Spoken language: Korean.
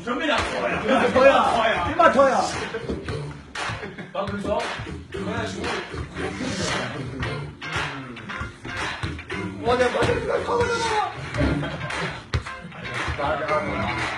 전면이 안 좋아요. 더야. 이마 더야. 나 그래서 그래가지고 뭐냐, 뭐냐, 이거 커버잖아. 나가.